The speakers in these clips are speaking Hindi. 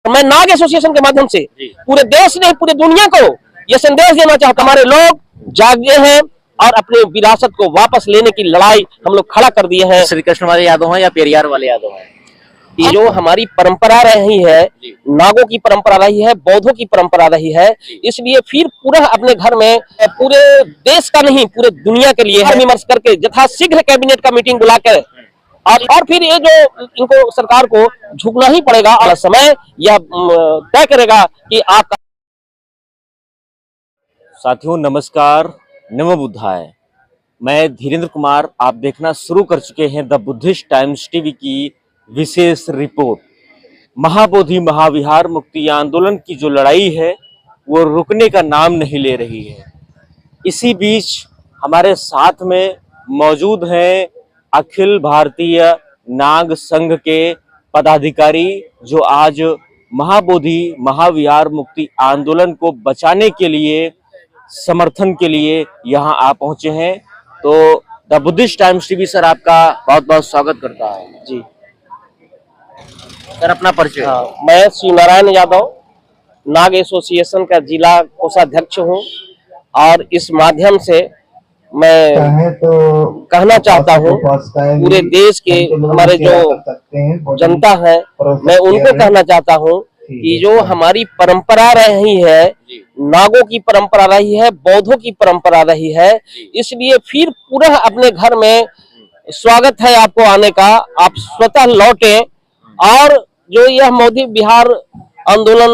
मैं नाग एसोसिएशन के माध्यम से पूरे देश नहीं पूरे दुनिया को यह संदेश देना चाहता हूं, हमारे लोग जागे हैं और अपने विरासत को वापस लेने की लड़ाई हम लोग खड़ा कर दिए हैं। श्री कृष्ण वाले यादव हैं या पेरियार वाले यादव हैं? ये जो हमारी परंपरा रही है, नागों की परंपरा रही है, बौद्धों की परंपरा रही है, इसलिए फिर पूरा अपने घर में पूरे देश का नहीं पूरे दुनिया के लिए विमर्श करके यथाशीघ्र कैबिनेट का मीटिंग बुलाकर और फिर ये जो इनको सरकार को झुकना ही पड़ेगा और समय यह तय करेगा कि आप। साथियों नमस्कार, नमो बुद्धाय। मैं धीरेन्द्र कुमार, आप देखना शुरू कर चुके हैं द बुद्धिस्ट टाइम्स टीवी की विशेष रिपोर्ट। महाबोधि महाविहार मुक्ति आंदोलन की जो लड़ाई है वो रुकने का नाम नहीं ले रही है। इसी बीच हमारे साथ में मौजूद हैं अखिल भारतीय नाग संघ के पदाधिकारी जो आज महाबोधि महाविहार मुक्ति आंदोलन को बचाने के लिए, समर्थन के लिए यहाँ आ पहुंचे हैं। तो the Buddhist times TV sir आपका बहुत बहुत स्वागत करता है। जी सर अपना परिचय। मैं श्री नारायण यादव नाग एसोसिएशन का जिला कोषाध्यक्ष हूं और इस माध्यम से मैं तो कहना चाहता हूं पूरे देश के हमारे जो जनता है, मैं उनको कहना चाहता हूं कि जो हमारी परंपरा रही है, नागों की परंपरा रही है, बौद्धों की परंपरा रही है, इसलिए फिर पूरा अपने घर में स्वागत है आपको आने का। आप स्वतः लौटे और जो यह मोदी बिहार आंदोलन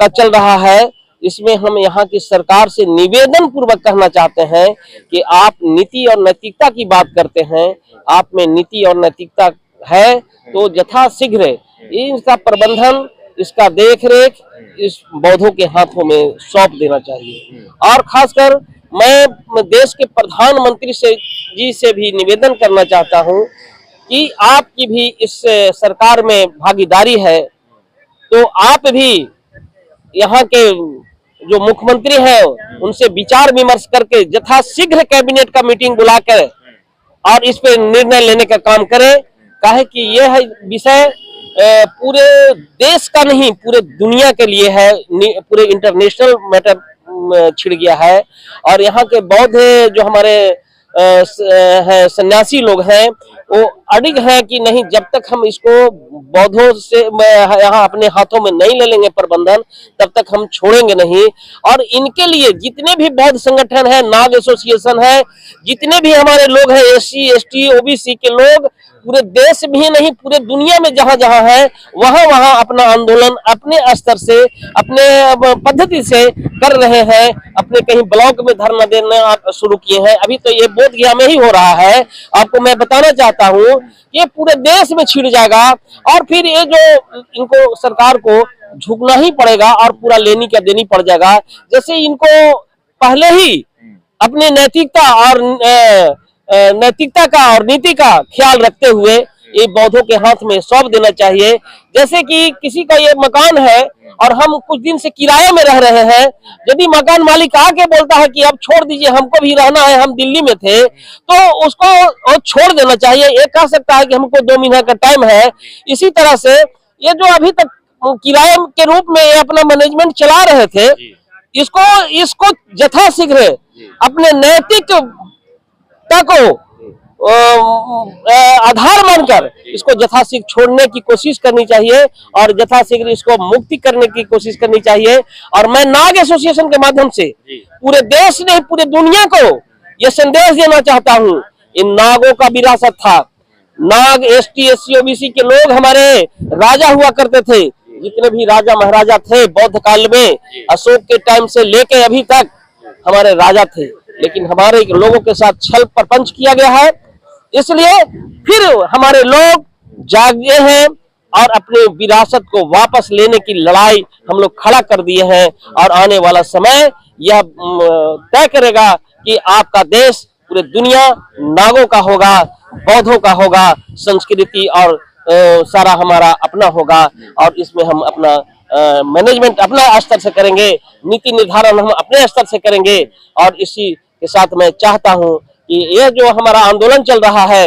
का चल रहा है, इसमें हम यहाँ की सरकार से निवेदन पूर्वक कहना चाहते हैं कि आप नीति और नैतिकता की बात करते हैं, आप में नीति और नैतिकता है तो यथाशीघ्र इसका प्रबंधन, इसका देखरेख इस बौद्धों के हाथों में सौंप देना चाहिए। और खासकर मैं देश के प्रधानमंत्री जी से भी निवेदन करना चाहता हूं कि आपकी भी इस सरकार में भागीदारी है, तो आप भी यहाँ के जो मुख्यमंत्री हैं उनसे विचार विमर्श करके यथाशीघ्र कैबिनेट का मीटिंग बुलाकर और इस पे निर्णय लेने का काम करें। काहे कि यह विषय पूरे देश का नहीं पूरे दुनिया के लिए है, पूरे इंटरनेशनल मैटर छिड़ गया है। और यहाँ के बौद्ध जो हमारे सन्यासी लोग हैं वो अडिग है कि नहीं, जब तक हम इसको बौद्धों से यहाँ अपने हाथों में नहीं ले लेंगे प्रबंधन, तब तक हम छोड़ेंगे नहीं। और इनके लिए जितने भी बौद्ध संगठन है, नाग एसोसिएशन है, जितने भी हमारे लोग हैं, SC ST OBC के लोग पूरे देश भी नहीं पूरे दुनिया में जहां जहां है वहां अपना आंदोलन अपने स्तर से अपने पद्धति से कर रहे हैं। अपने कहीं ब्लॉक में धरना देना शुरू किए हैं। अभी तो ये बोध गया में ही हो रहा है। आपको मैं बताना चाहता हूं कि ये पूरे देश में छिड़ जाएगा और फिर ये जो इनको सरकार को झुकना ही पड़ेगा और पूरा लेनी क्या देनी पड़ जाएगा। जैसे इनको पहले ही अपनी नैतिकता का और नीति का ख्याल रखते हुए ये बौद्धों के हाथ में सौंप देना चाहिए। जैसे कि किसी का ये मकान है और हम कुछ दिन से किराए में रह रहे हैं, यदि मकान मालिक आके बोलता है कि अब छोड़ दीजिए, हमको भी रहना है, हम दिल्ली में थे, तो उसको छोड़ देना चाहिए। ये कह सकता है कि हमको 2 महीने का टाइम है। इसी तरह से ये जो अभी तक किराए के रूप में अपना मैनेजमेंट चला रहे थे, इसको यथाशीघ्र अपने नैतिकता को आधार मानकर इसको यथाशीघ्र छोड़ने की कोशिश करनी चाहिए और यथाशीघ्र इसको मुक्ति करने की कोशिश करनी चाहिए। और मैं नाग एसोसिएशन के माध्यम से पूरे देश नहीं पूरे दुनिया को यह संदेश देना चाहता हूं, इन नागों का विरासत था। नाग ST SC OBC के लोग हमारे राजा हुआ करते थे। जितने भी राजा महाराजा थे बौद्ध काल में, अशोक के टाइम से लेके अभी तक हमारे राजा थे, लेकिन हमारे लोगों के साथ छल प्रपंच किया गया है। इसलिए फिर हमारे लोग जागे हैं और अपने विरासत को वापस लेने की लड़ाई हम लोग खड़ा कर दिए हैं। और आने वाला समय यह तय करेगा कि आपका देश पूरे दुनिया नागों का होगा, बौद्धों का होगा, संस्कृति और सारा हमारा अपना होगा। और इसमें हम अपना मैनेजमेंट अपना स्तर से करेंगे, नीति निर्धारण हम अपने स्तर से करेंगे। और इसी के साथ मैं चाहता हूं कि यह जो हमारा आंदोलन चल रहा है,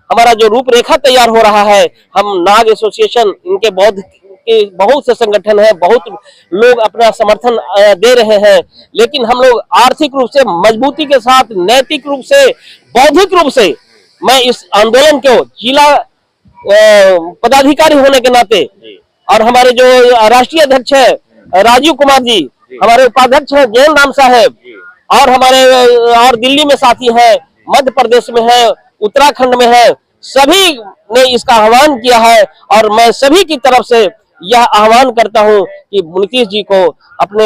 हमारा जो रूपरेखा तैयार हो रहा है, हम नाग एसोसिएशन इनके बौद्ध के बहुत से संगठन है, बहुत लोग अपना समर्थन दे रहे हैं, लेकिन हम लोग आर्थिक रूप से मजबूती के साथ, नैतिक रूप से, बौद्धिक रूप से मैं इस आंदोलन को जिला पदाधिकारी होने के नाते, और हमारे जो राष्ट्रीय अध्यक्ष है राजीव कुमार जी, हमारे उपाध्यक्ष है जैन राम साहब, और हमारे और दिल्ली में साथी हैं, मध्य प्रदेश में है, उत्तराखंड में है, सभी ने इसका आह्वान किया है। और मैं सभी की तरफ से यह आह्वान करता हूं कि नीतीश जी को अपने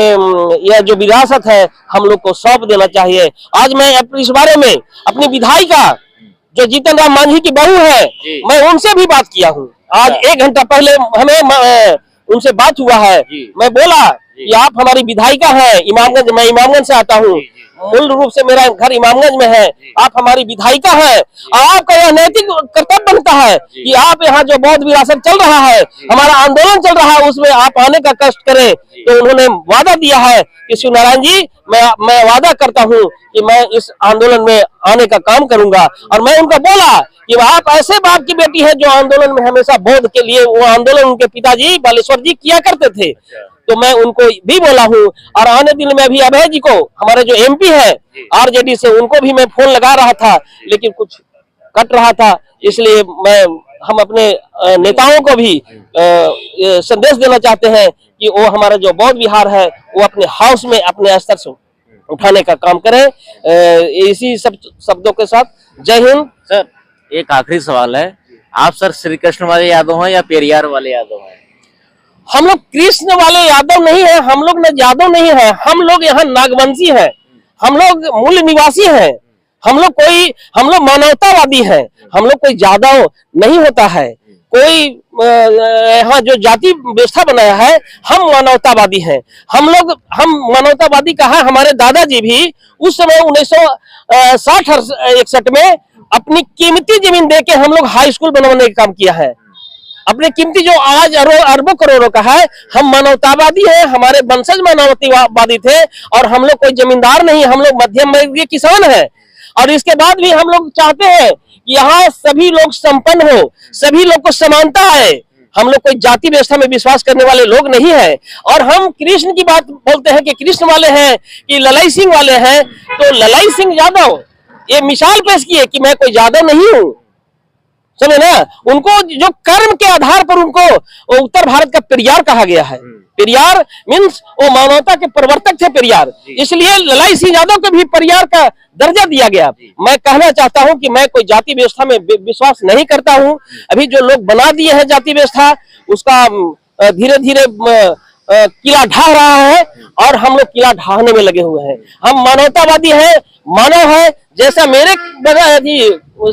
यह जो विरासत है हम लोग को सौंप देना चाहिए। आज मैं इस बारे में अपनी विधायिका जो जीतन राम मांझी की बहू है, मैं उनसे भी बात किया हूँ। आज 1 घंटा पहले हमें उनसे बात हुआ है। मैं बोला कि आप हमारी विधायिका है, इमामगंज, मैं इमामगंज से आता हूँ, मूल रूप से मेरा घर इमामगंज में है, आप हमारी विधायिका है, आपका यह नैतिक कर्तव्य बनता है कि आप यहाँ जो बौद्ध विरासत चल रहा है, हमारा आंदोलन चल रहा है, उसमें आप आने का कष्ट करें। तो उन्होंने वादा दिया है कि शिव नारायण जी, मैं वादा करता हूँ कि मैं इस आंदोलन में आने का काम करूंगा। और मैं उनको बोला कि आप ऐसे बाप की बेटी है जो आंदोलन में हमेशा बौद्ध के लिए, वो आंदोलन उनके पिताजी बालेश्वर जी किया करते थे, तो मैं उनको भी बोला हूँ। और आने दिन में भी अभय जी को, हमारे जो एमपी है आरजेडी से, उनको भी मैं फोन लगा रहा था, लेकिन कुछ कट रहा था, इसलिए हम अपने नेताओं को भी संदेश देना चाहते हैं कि वो हमारा जो बौद्ध विहार है वो अपने हाउस में अपने स्तर से उठाने का काम करें। इसी सब शब्दों के साथ जय हिंद। सर, एक आखिरी सवाल है, आप सर श्री कृष्ण वाले यादव हैं या पेरियार वाले यादव हैं? हम लोग कृष्ण वाले यादव नहीं है, हम लोग न यादव नहीं है, हम लोग यहाँ नागवंशी है, हम लोग मूल निवासी हैं, हम लोग मानवतावादी हैं, हम लोग कोई यादव नहीं होता है, कोई यहाँ जो जाति व्यवस्था बनाया है, हम मानवतावादी हैं। हम मानवतावादी कहा, हमारे दादाजी भी उस समय 1960-61 में अपनी कीमती जमीन देके हम लोग हाई स्कूल बनवाने का काम किया है, अपने कीमती जो आज अरबों करोड़ों का है। हम मानवतावादी हैं, हमारे वंशज मानवतावादी थे, और हम लोग कोई जमींदार नहीं, हम लोग मध्यम वर्गीय किसान हैं। और इसके बाद भी हम लोग चाहते हैं कि यहाँ सभी लोग संपन्न हो, सभी लोग को समानता है। हम लोग कोई जाति व्यवस्था में विश्वास करने वाले लोग नहीं है। और हम कृष्ण की बात बोलते हैं कि कृष्ण वाले हैं कि ललाई सिंह वाले हैं, तो ललाई सिंह यादव ये मिसाल पेश किए कि मैं कोई यादव नहीं हूँ, समझे ना। उनको जो कर्म के आधार पर उनको उत्तर भारत का पेरियार कहा गया है। पेरियार मीन्स वो मानवता के प्रवर्तक थे पेरियार, इसलिए ललाई सिंह यादव को भी पेरियार का दर्जा दिया गया। मैं कहना चाहता हूं कि मैं कोई जाति व्यवस्था में विश्वास नहीं करता हूं। अभी जो लोग बना दिए हैं जाति व्यवस्था, उसका धीरे धीरे किला ढा रहा है, और हम लोग किला ढाने में लगे हुए हैं। हम मानवतावादी हैं, मानव है, जैसा मेरे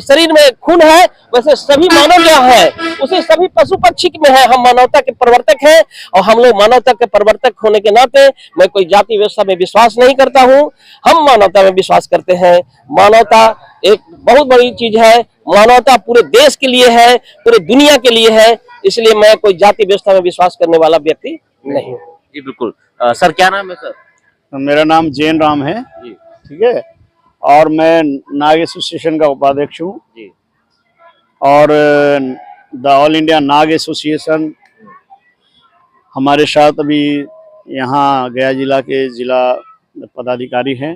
शरीर में खून है वैसे सभी मानव यहाँ है, उसे सभी पशु पक्षी में है। हम मानवता के प्रवर्तक हैं, और हम लोग मानवता के प्रवर्तक होने के नाते मैं कोई जाति व्यवस्था में विश्वास नहीं करता हूँ। हम मानवता में विश्वास करते हैं। मानवता एक बहुत बड़ी चीज है, मानवता पूरे देश के लिए है, पूरे दुनिया के लिए है, इसलिए मैं कोई जाति व्यवस्था में विश्वास करने वाला व्यक्ति नहीं। जी बिल्कुल। सर क्या नाम है सर? मेरा नाम जैन राम है, ठीक है, और मैं नाग एसोसिएशन का उपाध्यक्ष हूँ, और the all India Nag association हमारे साथ अभी यहाँ गया जिला के जिला पदाधिकारी हैं,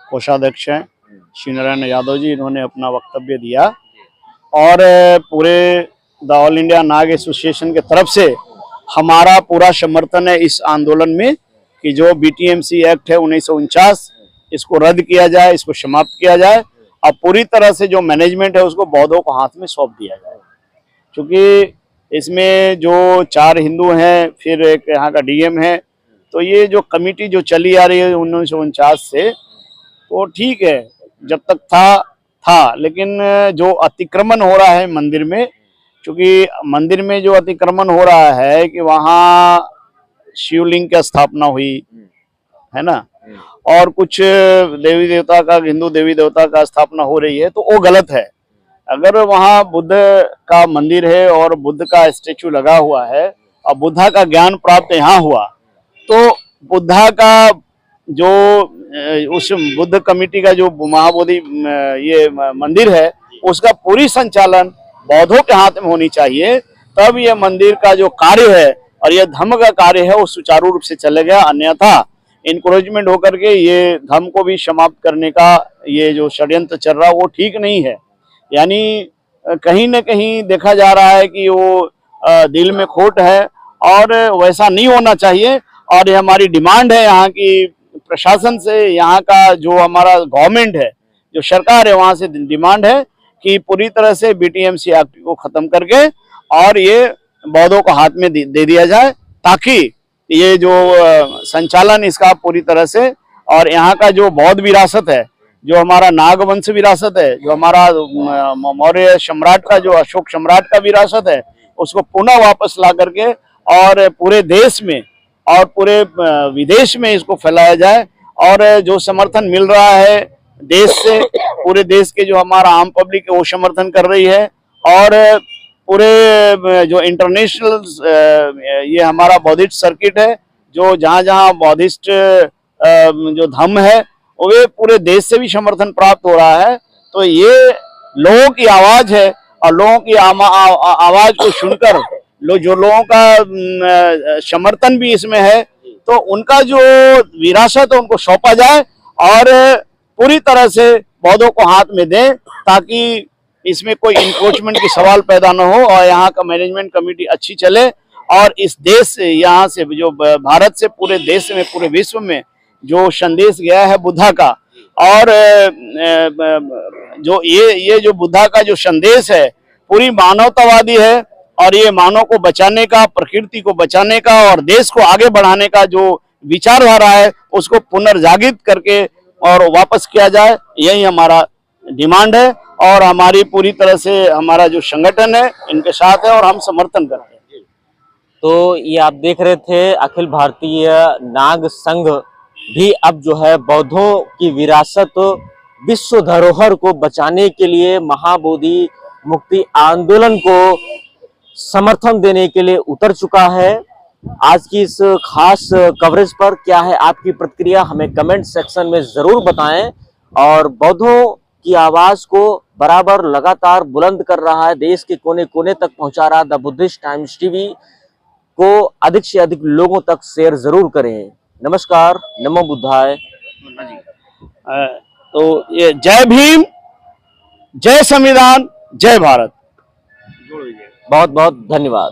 कोषाध्यक्ष हैं शिव नारायण यादव जी, इन्होंने अपना वक्तव्य दिया। और पूरे the all India Nag association के तरफ से हमारा पूरा समर्थन है इस आंदोलन में कि जो बीटीएमसी एक्ट है 1949, इसको रद्द किया जाए, इसको समाप्त किया जाए, और पूरी तरह से जो मैनेजमेंट है उसको बौद्धों को हाथ में सौंप दिया जाए। क्योंकि इसमें जो 4 हिंदू हैं, फिर एक यहाँ का डीएम है, तो ये जो कमेटी जो चली आ रही है 1949 से, तो ठीक है, जब तक था, लेकिन जो अतिक्रमण हो रहा है मंदिर में, क्योंकि मंदिर में जो अतिक्रमण हो रहा है कि वहाँ शिवलिंग की स्थापना हुई है ना, और कुछ देवी देवता का, हिंदू देवी देवता का स्थापना हो रही है, तो वो गलत है। अगर वहाँ बुद्ध का मंदिर है और बुद्ध का स्टेचू लगा हुआ है और बुद्धा का ज्ञान प्राप्त यहाँ हुआ, तो बुद्धा का जो उस बुद्ध कमेटी का जो महाबोधि ये मंदिर है, उसका पूरी संचालन बौद्धों के हाथ में होनी चाहिए, तब ये मंदिर का जो कार्य है और यह धम्म का कार्य है वो सुचारू रूप से चले गया। अन्यथा इनक्रोचमेंट होकर के ये धम्म को भी समाप्त करने का ये जो षड्यंत्र चल रहा है वो ठीक नहीं है। यानी कहीं न कहीं देखा जा रहा है कि वो दिल में खोट है और वैसा नहीं होना चाहिए। और ये हमारी डिमांड है यहाँ की प्रशासन से, यहाँ का जो हमारा गवर्नमेंट है, जो सरकार है, वहाँ से डिमांड है कि पूरी तरह से बीटीएमसी एक्ट को खत्म करके और ये बौद्धों को हाथ में दे दिया जाए, ताकि ये जो संचालन इसका पूरी तरह से, और यहाँ का जो बौद्ध विरासत है, जो हमारा नागवंश विरासत है, जो हमारा मौर्य सम्राट का, जो अशोक सम्राट का विरासत है, उसको पुनः वापस ला करके और पूरे देश में और पूरे विदेश में इसको फैलाया जाए। और जो समर्थन मिल रहा है देश से, पूरे देश के जो हमारा आम पब्लिक है वो समर्थन कर रही है। और पूरे जो इंटरनेशनल ये हमारा बौद्धिस्ट सर्किट है, जो जहाँ जहाँ बौद्धिस्ट जो धम्म है वे पूरे देश से भी समर्थन प्राप्त हो रहा है। तो ये लोगों की आवाज है और लोगों की आवाज को सुनकर जो लोगों का समर्थन भी इसमें है, तो उनका जो विरासत है उनको सौंपा जाए और पूरी तरह से बौद्धों को हाथ में दें, ताकि इसमें कोई इंक्रोचमेंट की सवाल पैदा न हो और यहाँ का मैनेजमेंट कमेटी अच्छी चले। और इस देश से, यहाँ से, जो भारत से पूरे देश में, पूरे विश्व में जो संदेश गया है बुद्धा का, और जो ये जो बुद्धा का जो संदेश है पूरी मानवतावादी है। और ये मानव को बचाने का, प्रकृति को बचाने का और देश को आगे बढ़ाने का जो विचारधारा है उसको पुनर्जागृत करके और वापस किया जाए, यही हमारा डिमांड है। और हमारी पूरी तरह से हमारा जो संगठन है इनके साथ है और हम समर्थन करते हैं। तो ये आप देख रहे थे, अखिल भारतीय नाग संघ भी अब जो है बौद्धों की विरासत, विश्व धरोहर को बचाने के लिए महाबोधि मुक्ति आंदोलन को समर्थन देने के लिए उतर चुका है। आज की इस खास कवरेज पर क्या है आपकी प्रतिक्रिया, हमें कमेंट सेक्शन में जरूर बताएं। और बौद्धों की आवाज को बराबर लगातार बुलंद कर रहा है, देश के कोने कोने तक पहुंचा रहा द बुद्धिस्ट टाइम्स टीवी को अधिक से अधिक लोगों तक शेयर जरूर करें। नमस्कार, नमो बुद्धाय। तो ये जय भीम, जय संविधान, जय भारत। बहुत बहुत धन्यवाद।